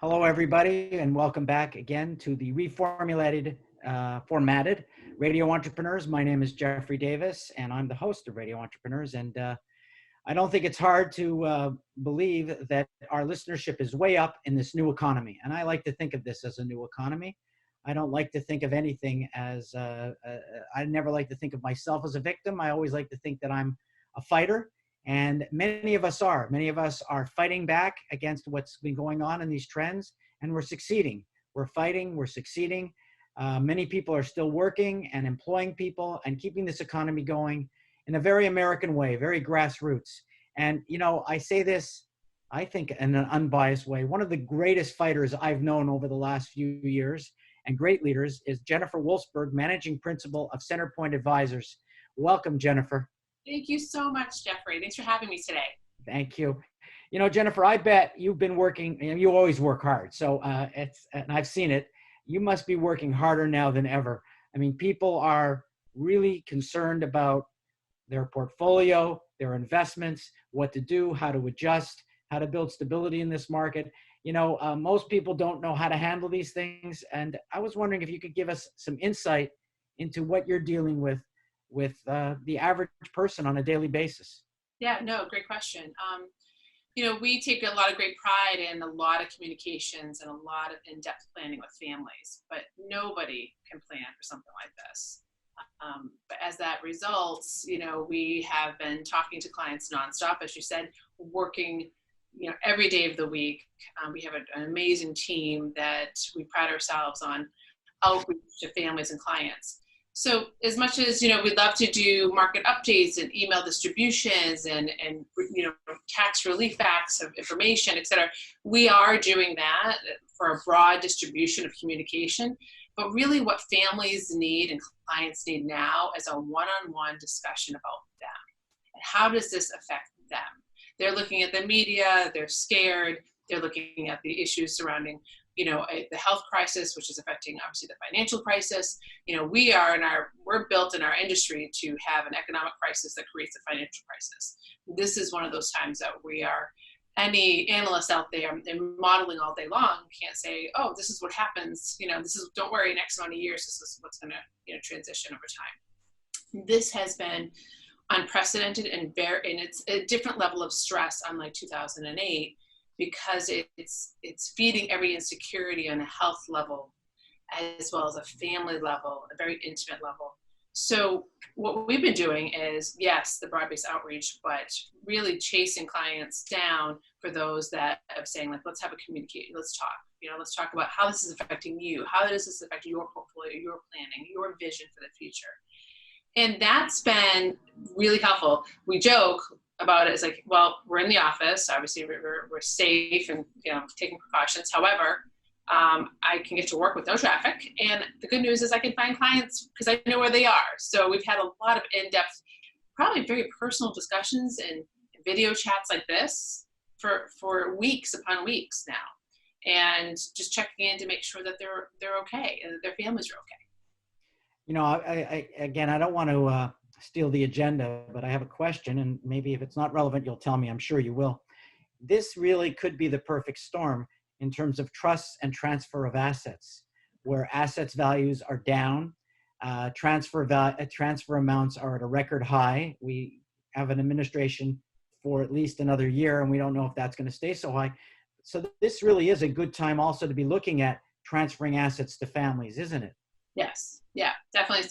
Hello, everybody, and welcome back again to the formatted Radio Entrepreneurs. My name is Jeffrey Davis, and I'm the host of Radio Entrepreneurs. And I don't think it's hard to believe that our listenership is way up in this new economy. And I like to think of this as a new economy. I don't like to think of anything as, I never like to think of myself as a victim. I always like to think that I'm a fighter. And many of us are fighting back against what's been going on in these trends, and we're succeeding. We're fighting, we're succeeding. Many people are still working and employing people and keeping this economy going in a very American way, very grassroots. And, you know, I say this, I think in an unbiased way, one of the greatest fighters I've known over the last few years and great leaders is Jennifer Wolfsberg, Managing Principal of Centerpoint Advisors. Welcome, Jennifer. Thank you so much, Jeffrey. Thanks for having me today. Thank you. You know, Jennifer, I bet you've been working, and you always work hard. So and I've seen it. You must be working harder now than ever. I mean, people are really concerned about their portfolio, their investments, what to do, how to adjust, how to build stability in this market. You know, most people don't know how to handle these things. And I was wondering if you could give us some insight into what you're dealing with the average person on a daily basis. Yeah, no, great question. You know, we take a lot of great pride in a lot of communications and a lot of in-depth planning with families, but nobody can plan for something like this. But as that results, you know, we have been talking to clients nonstop, as you said, working, you know, every day of the week. We have an amazing team that we pride ourselves on outreach to families and clients. So as much as, you know, we'd love to do market updates and email distributions and you know, tax relief acts of information, et cetera, we are doing that for a broad distribution of communication. But really what families need and clients need now is a one-on-one discussion about them. And how does this affect them? They're looking at the media, they're scared, they're looking at the issues surrounding, you know, the health crisis, which is affecting obviously the financial crisis. You know, we're built in our industry to have an economic crisis that creates a financial crisis. This is one of those times that any analyst out there, they're modeling all day long, can't say, oh, this is what happens. You know, don't worry, next amount of years, this is what's going to, you know, transition over time. This has been unprecedented and it's a different level of stress, unlike 2008. Because it's feeding every insecurity on a health level, as well as a family level, a very intimate level. So what we've been doing is, yes, the broad-based outreach, but really chasing clients down for those that are saying, like, let's have a communication, let's talk. You know, let's talk about how this is affecting you. How does this affect your portfolio, your planning, your vision for the future? And that's been really helpful. We joke about it. It's like, well, we're in the office. Obviously, we're safe and, you know, taking precautions. However, I can get to work with no traffic. And the good news is I can find clients because I know where they are. So we've had a lot of in-depth, probably very personal discussions and video chats like this for weeks upon weeks now. And just checking in to make sure that they're okay and that their families are okay. You know, I don't want to steal the agenda, but I have a question, and maybe if it's not relevant, you'll tell me. I'm sure you will. This really could be the perfect storm in terms of trust and transfer of assets, where assets values are down, transfer amounts are at a record high. We have an administration for at least another year, and we don't know if that's going to stay so high. So this really is a good time also to be looking at transferring assets to families, isn't it? Yes. Yeah, definitely.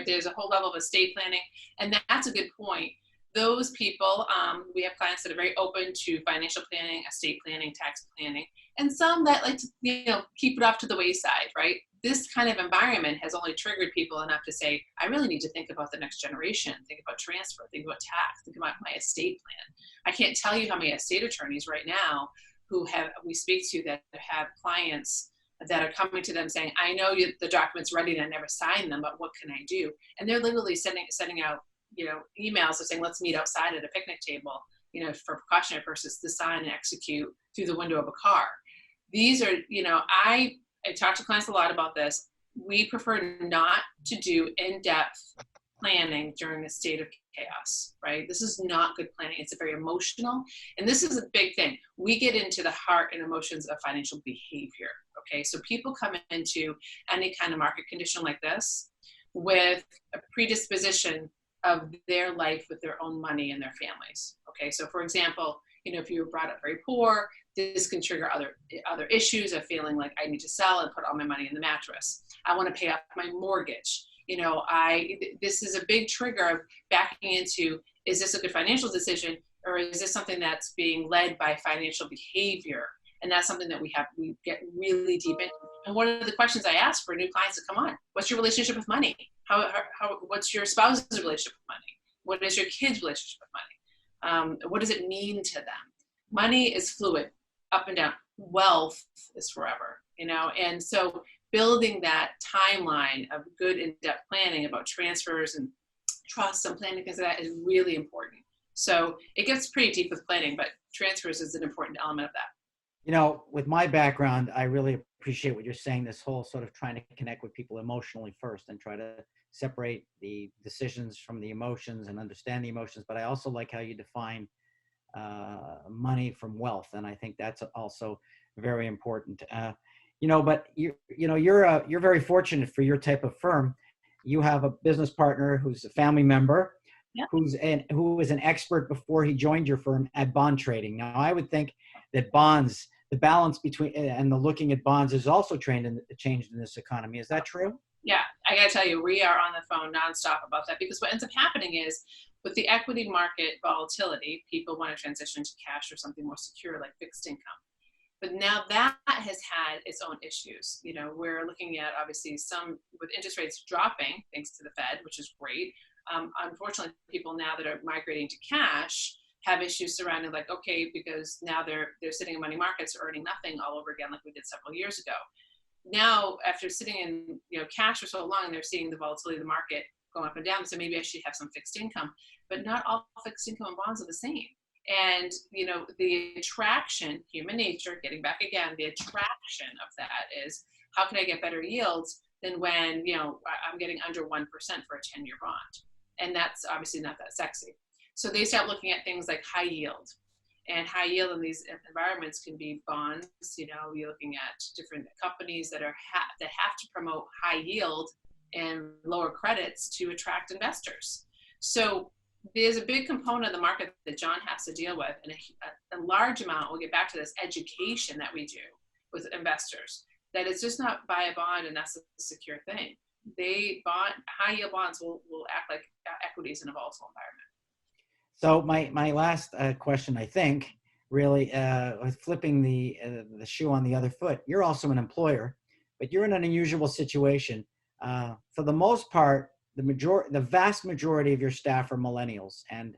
There's a whole level of estate planning. And that's a good point. Those people, we have clients that are very open to financial planning, estate planning, tax planning, and some that like to, you know, keep it off to the wayside, right? This kind of environment has only triggered people enough to say, I really need to think about the next generation, think about transfer, think about tax, think about my estate plan. I can't tell you how many estate attorneys right now we speak to that have clients that are coming to them saying, I know the document's ready and I never signed them, but what can I do? And they're literally sending out, you know, emails of saying, let's meet outside at a picnic table, you know, for precautionary purposes to sign and execute through the window of a car. These are, you know, I talk to clients a lot about this. We prefer not to do in-depth planning during a state of chaos, right? This is not good planning. It's a very emotional, and this is a big thing. We get into the heart and emotions of financial behavior, okay? So people come into any kind of market condition like this with a predisposition of their life with their own money and their families, okay? So for example, if you were brought up very poor, this can trigger other issues of feeling like I need to sell and put all my money in the mattress. I want to pay off my mortgage. This is a big trigger of backing into, is this a good financial decision, or is this something that's being led by financial behavior? And that's something that we get really deep into. And one of the questions I ask for new clients to come on, what's your relationship with money? What's your spouse's relationship with money? What is your kids' relationship with money? What does it mean to them? Money is fluid, up and down. Wealth is forever, and so building that timeline of good in-depth planning about transfers and trusts and planning things like that is really important. So it gets pretty deep with planning, but transfers is an important element of that. With my background, I really appreciate what you're saying, this whole sort of trying to connect with people emotionally first and try to separate the decisions from the emotions and understand the emotions. But I also like how you define money from wealth. And I think that's also very important. But you're very fortunate for your type of firm. You have a business partner who's a family member, Yep. who is an expert before he joined your firm at bond trading. Now, I would think that bonds, the balance between and the looking at bonds is also changed in this economy. Is that true? Yeah, I gotta tell you, we are on the phone nonstop about that, because what ends up happening is with the equity market volatility, people want to transition to cash or something more secure like fixed income. But now that has had its own issues. We're looking at obviously some with interest rates dropping thanks to the Fed, which is great. Unfortunately, people now that are migrating to cash have issues surrounding okay, because now they're sitting in money markets earning nothing all over again like we did several years ago. Now, after sitting in cash for so long, and they're seeing the volatility of the market going up and down, so maybe I should have some fixed income. But not all fixed income and bonds are the same. And, the attraction, human nature, getting back again, the attraction of that is, how can I get better yields than when, I'm getting under 1% for a 10-year bond? And that's obviously not that sexy. So they start looking at things like high yield. And high yield in these environments can be bonds. You're looking at different companies that have to promote high yield and lower credits to attract investors. So there's a big component of the market that John has to deal with, and a large amount, we'll get back to this, education that we do with investors, that it's just not buy a bond and that's a secure thing. High yield bonds will act like equities in a volatile environment. So my last question, I think, really flipping the shoe on the other foot, you're also an employer, but you're in an unusual situation. For the most part, the vast majority of your staff are millennials. And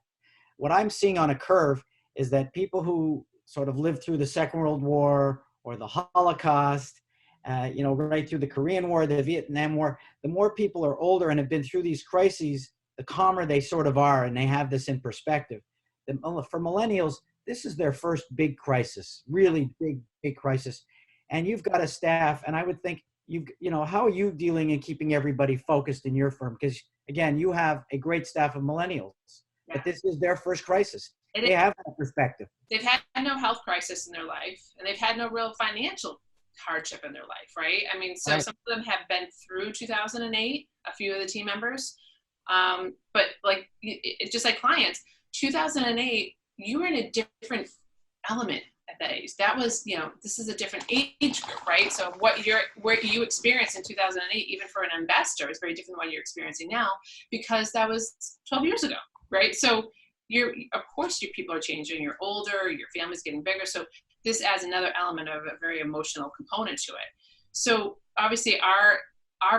what I'm seeing on a curve is that people who sort of lived through the Second World War or the Holocaust, right through the Korean War, the Vietnam War, the more people are older and have been through these crises, the calmer they sort of are, and they have this in perspective. For millennials, this is their first big crisis, really big crisis. And you've got a staff, and I would think, how are you dealing and keeping everybody focused in your firm? Because again, you have a great staff of millennials, but this is their first crisis. They have that perspective. They've had no health crisis in their life, and they've had no real financial hardship in their life, right? I mean, so some of them have been through 2008, a few of the team members, but it's just like clients, 2008, you were in a different element at that age. That was, this is a different age group, right? So what you experienced in 2008, even for an investor, is very different than what you're experiencing now, because that was 12 years ago, right? So of course your people are changing, you're older, your family's getting bigger. So this adds another element of a very emotional component to it. So obviously our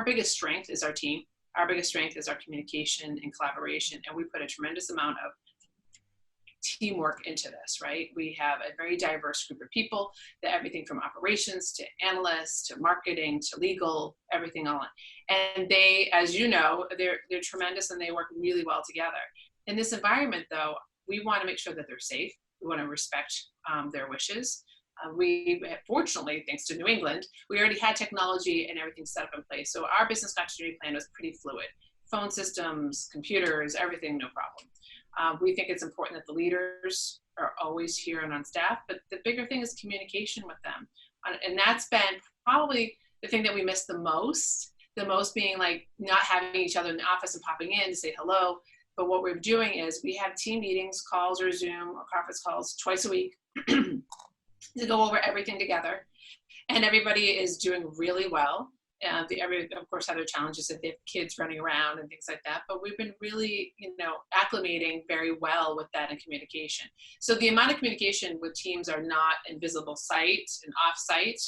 biggest strength is our team. Our biggest strength is our communication and collaboration. And we put a tremendous amount of teamwork into this, right? We have a very diverse group of people, that everything from operations to analysts to marketing to legal, everything all in. And they, as you know, they're tremendous, and they work really well together. In this environment, though, we want to make sure that they're safe. We want to respect their wishes. We, fortunately, thanks to New England, we already had technology and everything set up in place. So our business continuity plan was pretty fluid. phone systems, computers, everything, no problem. We think it's important that the leaders are always here and on staff, but the bigger thing is communication with them. And that's been probably the thing that we miss the most being like not having each other in the office and popping in to say hello. But what we're doing is we have team meetings, calls or Zoom or conference calls twice a week to go over everything together. And everybody is doing really well. Every, of course, have their challenges if they have kids running around and things like that. But we've been really, acclimating very well with that in communication. So the amount of communication with teams are not in visible sight and off site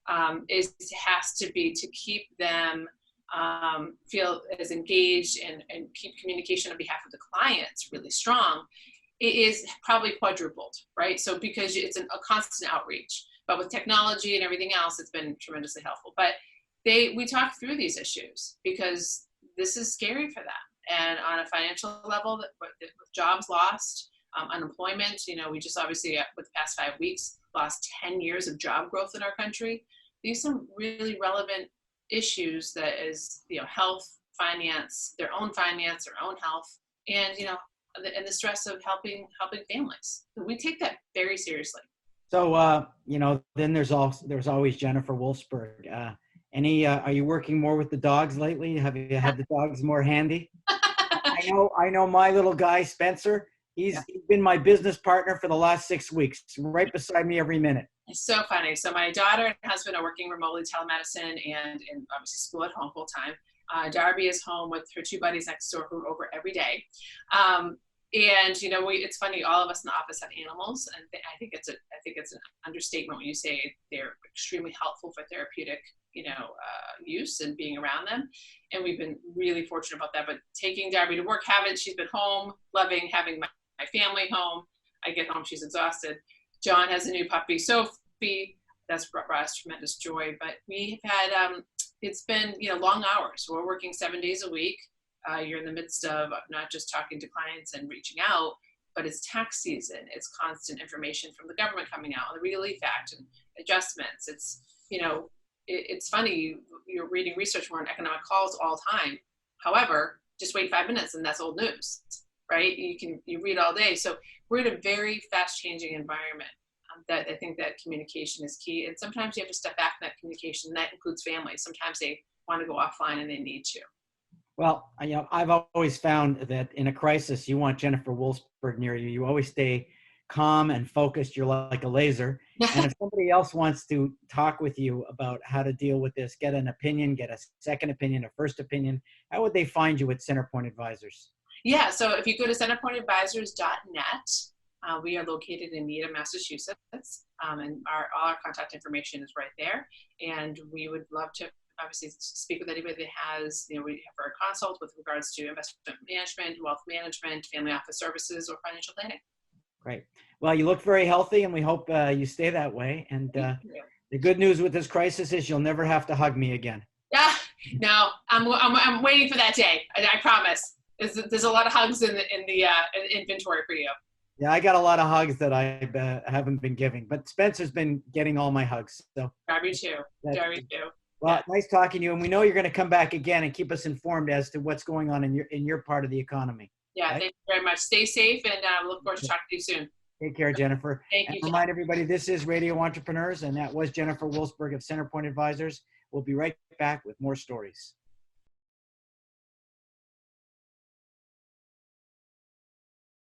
has to be to keep them feel as engaged and keep communication on behalf of the clients really strong. It is probably quadrupled, right? So because it's a constant outreach, but with technology and everything else, it's been tremendously helpful. But we talk through these issues because this is scary for them. And on a financial level, with jobs lost, unemployment, we just obviously with the past 5 weeks lost 10 years of job growth in our country. These are some really relevant issues that is, health, finance, their own health, and, and the stress of helping families. So we take that very seriously. So, then there's always Jennifer Wolfsberg. Are you working more with the dogs lately? Have you had the dogs more handy? I know my little guy, Spencer, he's been my business partner for the last 6 weeks, right beside me every minute. It's so funny. So my daughter and husband are working remotely, telemedicine, and obviously school at home full time. Darby is home with her 2 buddies next door who are over every day. And it's funny. All of us in the office have animals, and I think it's an understatement when you say they're extremely helpful for therapeutic, use and being around them. And we've been really fortunate about that. But taking Darby to work, she's been home, loving having my family home. I get home, she's exhausted. John has a new puppy, Sophie. That's brought us tremendous joy. But we have had, it's been, long hours. We're working 7 days a week. You're in the midst of not just talking to clients and reaching out, but it's tax season. It's constant information from the government coming out on the Relief Act and adjustments. It's, it's funny. You're reading research. We're on economic calls all the time. However, just wait 5 minutes and that's old news, right? You read all day. So we're in a very fast changing environment that I think that communication is key. And sometimes you have to step back from that communication. And that includes families. Sometimes they want to go offline and they need to. Well, I've always found that in a crisis, you want Jennifer Wolfsberg near you. You always stay calm and focused. You're like a laser. And if somebody else wants to talk with you about how to deal with this, get an opinion, get a second opinion, a first opinion, how would they find you at Centerpoint Advisors? Yeah, so if you go to centerpointadvisors.net, we are located in Needham, Massachusetts, and all our contact information is right there. And we would love to obviously speak with anybody that has, we have our consult with regards to investment management, wealth management, family office services, or financial planning. Great. Well, you look very healthy, and we hope you stay that way. And the good news with this crisis is you'll never have to hug me again. Yeah, no, I'm waiting for that day. I promise. There's a lot of hugs in the inventory for you. Yeah, I got a lot of hugs that I haven't been giving, but Spencer's been getting all my hugs. So Darby too. Well, nice talking to you, and we know you're going to come back again and keep us informed as to what's going on in your part of the economy. Yeah, right? Thank you very much. Stay safe, and look forward to talking to you soon. Take care, Jennifer. Thank you. Remind everybody, this is Radio Entrepreneurs, and that was Jennifer Wolfsberg of Centerpoint Advisors. We'll be right back with more stories.